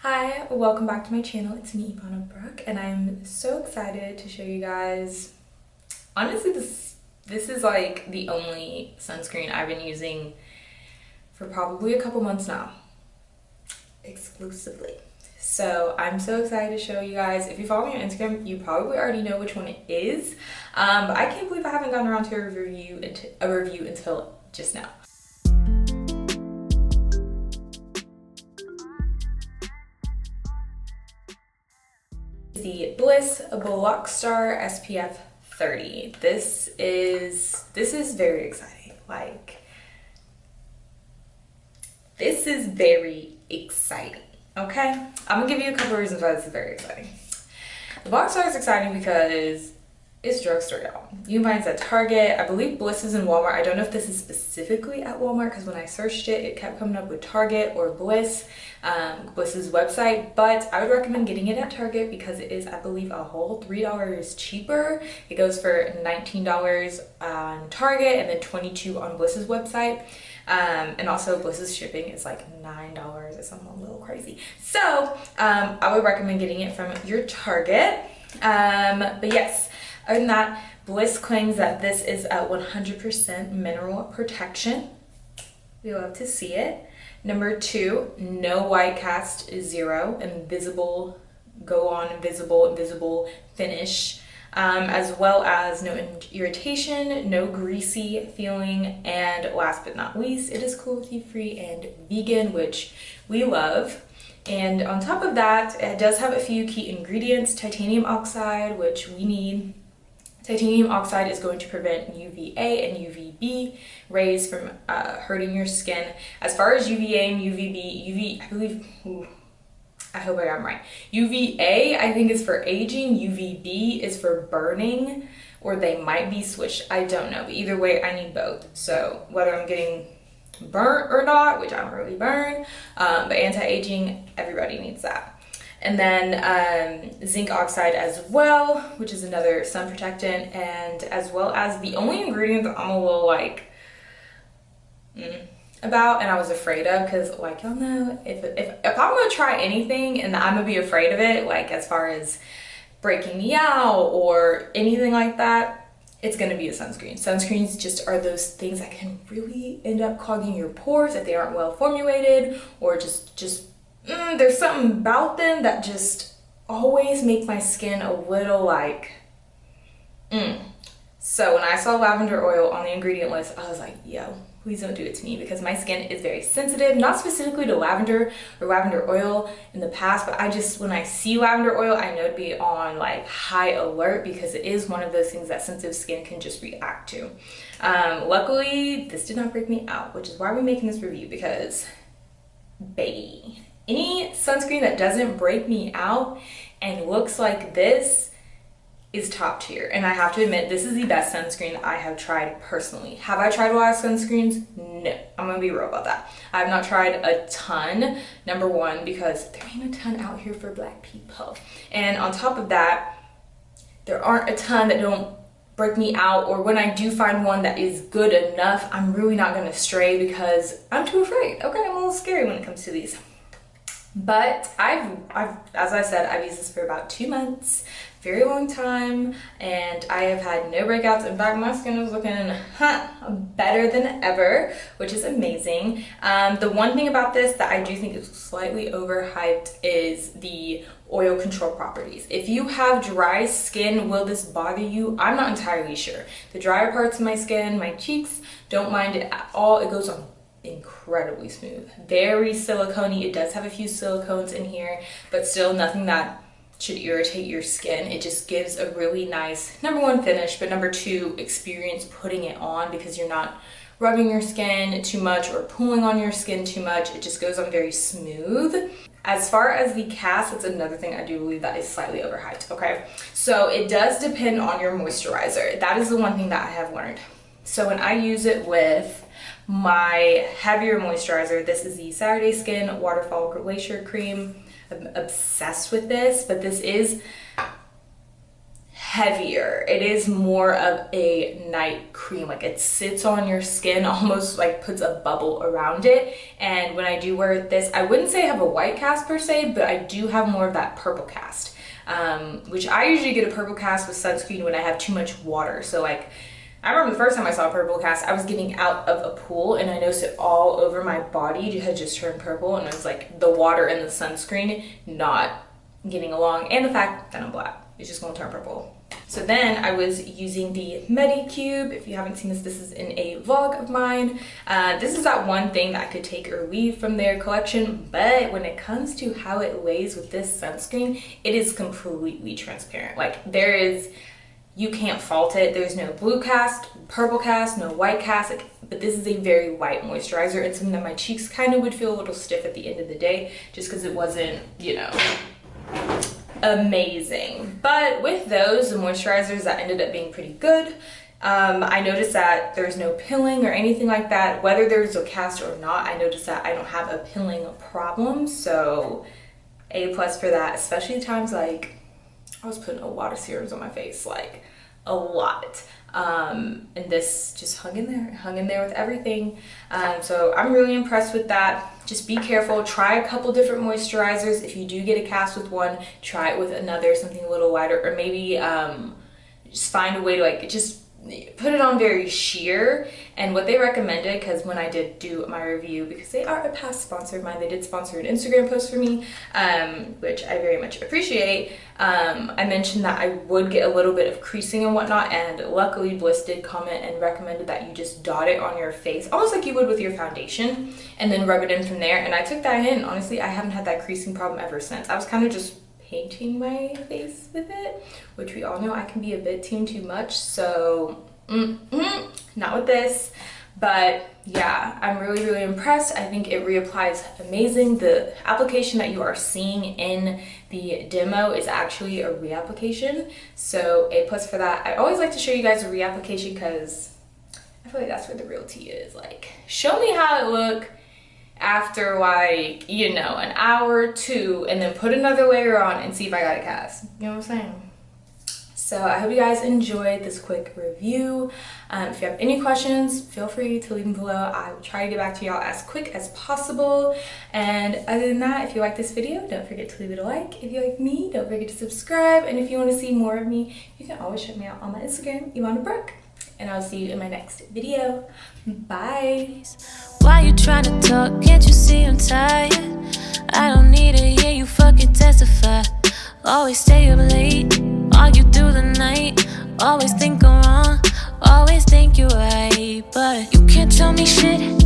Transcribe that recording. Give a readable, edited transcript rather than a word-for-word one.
Hi, welcome back to my channel. It's me, Ivana Brooke, and I'm so excited to show you guys. Honestly, this is like the only sunscreen I've been using for probably a couple months now, exclusively. So I'm so excited to show you guys. If you follow me on Instagram, you probably already know which one it is, but I can't believe I haven't gotten around to a review until just now. The Bliss Blockstar SPF 30. This is very exciting. This is very exciting. Okay, I'm gonna give you a couple of reasons why this is very exciting. The Blockstar is exciting because it's drugstore, y'all. You can find it at Target. I believe Bliss is in Walmart. I don't know if this is specifically at Walmart because when I searched it, it kept coming up with Target or Bliss, Bliss's website. But I would recommend getting it at Target because it is, I believe, a whole $3 cheaper. It goes for $19 on Target and then $22 on Bliss's website. And also Bliss's shipping is like $9 or something a little crazy. So I would recommend getting it from your Target. But yes. Other than that, Bliss claims that this is a 100% mineral protection. We love to see it. Number 2, no white cast, 0, invisible, go on invisible finish, as well as no irritation, no greasy feeling, and last but not least, it is cruelty-free and vegan, which we love. And on top of that, it does have a few key ingredients: titanium oxide, which we need. Titanium oxide is going to prevent UVA and UVB rays from hurting your skin. As far as UVA and UVB, I hope I got them right. UVA, I think, is for aging. UVB is for burning, or they might be switched. I don't know. But either way, I need both. So whether I'm getting burnt or not, which I don't really burn, but anti-aging, everybody needs that. And then zinc oxide as well, which is another sun protectant, and as well as the only ingredient that I'm a little like about, and I was afraid of, because like y'all know, if I'm gonna try anything and I'm gonna be afraid of it, like as far as breaking me out or anything like that, it's gonna be a sunscreen. Sunscreens just are those things that can really end up clogging your pores if they aren't well formulated, or just there's something about them that just always make my skin a little like So when I saw lavender oil on the ingredient list, I was like, yo, please don't do it to me, because my skin is very sensitive, not specifically to lavender or lavender oil in the past, but when I see lavender oil, I know to be on like high alert, because it is one of those things that sensitive skin can just react to. Luckily, this did not break me out, which is why we're making this review, because baby, any sunscreen that doesn't break me out and looks like this is top tier. And I have to admit, this is the best sunscreen I have tried personally. Have I tried a lot of sunscreens? No, I'm gonna be real about that. I have not tried a ton. Number 1, because there ain't a ton out here for black people. And on top of that, there aren't a ton that don't break me out, or when I do find one that is good enough, I'm really not gonna stray because I'm too afraid. Okay, I'm a little scary when it comes to these. But as I said, I've used this for about 2 months, very long time, and I have had no breakouts. In fact, my skin is looking better than ever, which is amazing. The one thing about this that I do think is slightly overhyped is the oil control properties. If you have dry skin, will this bother you? I'm not entirely sure. The drier parts of my skin, my cheeks, don't mind it at all. It goes on incredibly smooth, very silicone-y. It does have a few silicones in here, but still nothing that should irritate your skin. It just gives a really nice, number 1, finish, but number 2, experience putting it on, because you're not rubbing your skin too much or pulling on your skin too much. It just goes on very smooth. As far as the cast, that's another thing I do believe that is slightly overhyped. Okay, so it does depend on your moisturizer. That is the one thing that I have learned. So when I use it with my heavier moisturizer, this is the Saturday Skin Waterfall Glacier Cream. I'm obsessed with this, but this is heavier. It is more of a night cream. Like it sits on your skin, almost like puts a bubble around it. And when I do wear this, I wouldn't say I have a white cast per se, but I do have more of that purple cast, which I usually get a purple cast with sunscreen when I have too much water. So like, I remember the first time I saw a purple cast, I was getting out of a pool and I noticed it all over my body. It had just turned purple, and it was like the water and the sunscreen not getting along, and the fact that I'm black, it's just gonna turn purple. So then I was using the Medicube. If you haven't seen this, this is in a vlog of mine. This is that one thing that I could take or leave from their collection, but when it comes to how it lays with this sunscreen, it is completely transparent. Like there is, you can't fault it. There's no blue cast, purple cast, no white cast, like, but this is a very white moisturizer. It's something that my cheeks kind of would feel a little stiff at the end of the day, just because it wasn't, you know, amazing. But with those, the moisturizers, that ended up being pretty good. I noticed that there's no pilling or anything like that. Whether there's a cast or not, I noticed that I don't have a pilling problem, so A+ for that, especially times like I was putting a lot of serums on my face, like a lot. And this just hung in there with everything. So I'm really impressed with that. Just be careful, try a couple different moisturizers. If you do get a cast with one, try it with another, something a little lighter, or maybe just find a way to like just put it on very sheer. And what they recommended, because when I did do my review, because they are a past sponsor of mine, they did sponsor an Instagram post for me, which I very much appreciate. I mentioned that I would get a little bit of creasing and whatnot, and luckily Bliss did comment and recommended that you just dot it on your face, almost like you would with your foundation, and then rub it in from there. And I took that in, honestly, I haven't had that creasing problem ever since. I was kind of just painting my face with it, which we all know I can be a bit too much, so not with this. But yeah, I'm really impressed. I think it reapplies amazing. The application that you are seeing in the demo is actually a reapplication, so A+ for that. I always like to show you guys a reapplication because I feel like that's where the real tea is. Like, show me how it look after, like, you know, an hour or two, and then put another layer on and see if I got a cast. You know what I'm saying? So I hope you guys enjoyed this quick review. If you have any questions, feel free to leave them below. I will try to get back to y'all as quick as possible. And other than that, if you like this video, don't forget to leave it a like. If you like me, don't forget to subscribe. And if you want to see more of me, you can always check me out on my Instagram, Ivana Brooke. And I'll see you in my next video. Bye. Why you trying to talk? Can't you see I'm tired? I don't need to hear you fucking testify. Always stay up late, argue through the night. Always think I'm wrong, always think you're right, but you can't tell me shit.